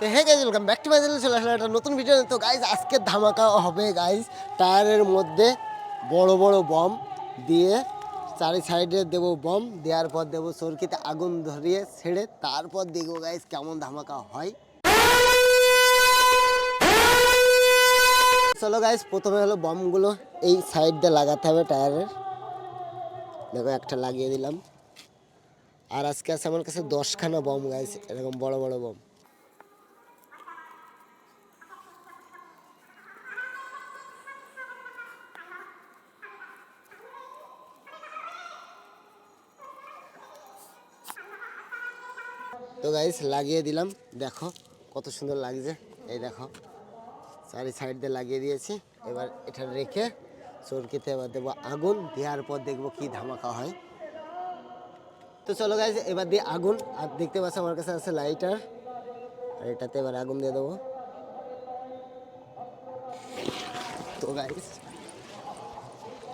তো hey guys welcome back to my channel. চলে আসলে একটা নতুন ভিডিও। তো গাইজ আজকে ধামাকা হবে গাইজ, টায়ারের মধ্যে বড় বড় বম দিয়ে চারি সাইডে দেবো বম, দেওয়ার পর দেবো সরকিতে আগুন ধরিয়ে ছেড়ে তারপর দেখবো গাইজ কেমন ধামাকা হয়। চলো গাইজ, প্রথমে হলো বমগুলো এই সাইড দিয়ে লাগাতে হবে টায়ারের। দেখো একটা লাগিয়ে দিলাম। আর আজকে আছে আমার কাছে 10খানা বম গাইজ, এরকম বড় বড় বম। তো গাইস লাগিয়ে দিলাম, দেখো কত সুন্দর লাগছে। এই দেখো চারি সাইড দিয়ে লাগিয়ে দিয়েছি। এবার এটা রেখে চরকিতে এবার দেবো আগুন, দেওয়ার পর দেখবো কি ধামাকা হয়। তো চলো গাইস, এবার দিয়ে আগুন। আর দেখতে পাচ্ছ আমার কাছে আছে লাইটার, আর এটাতে এবার আগুন দিয়ে দেবো। তো গাইস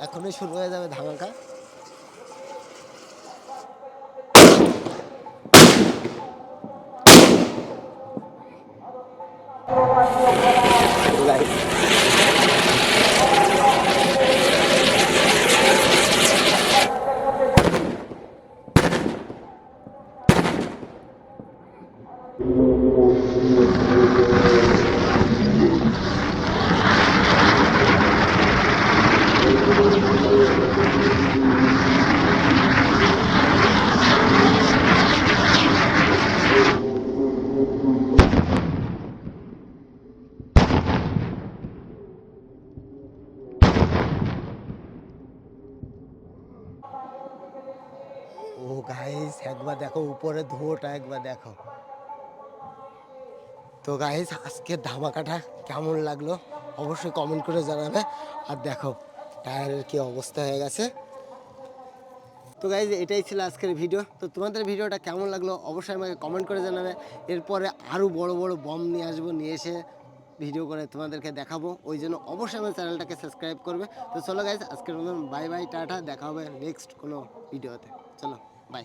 এখনই শুরু হয়ে যাবে ধামাকা। ও গাইস একবার দেখো উপরে ধোঁয়াটা, একবার দেখো। তো গাইস আজকে ধামাকাটা কেমন লাগলো অবশ্যই কমেন্ট করে জানাবে। আর দেখো টায়ারের কি অবস্থা হয়ে গেছে। তো গাইস এটাই ছিল আজকের ভিডিও। তো তোমাদের ভিডিওটা কেমন লাগলো অবশ্যই আমাকে কমেন্ট করে জানাবে। এরপরে আরও বড় বড় বম নিয়ে আসবো, নিয়ে এসে ভিডিও করে তোমাদেরকে দেখাবো। ওই জন্য অবশ্যই আমার চ্যানেলটাকে সাবস্ক্রাইব করবে। তো চলো গাইস আজকের মতন বাই বাই, টাটা, দেখা হবে নেক্সট কোনো ভিডিওতে। চলো বাই।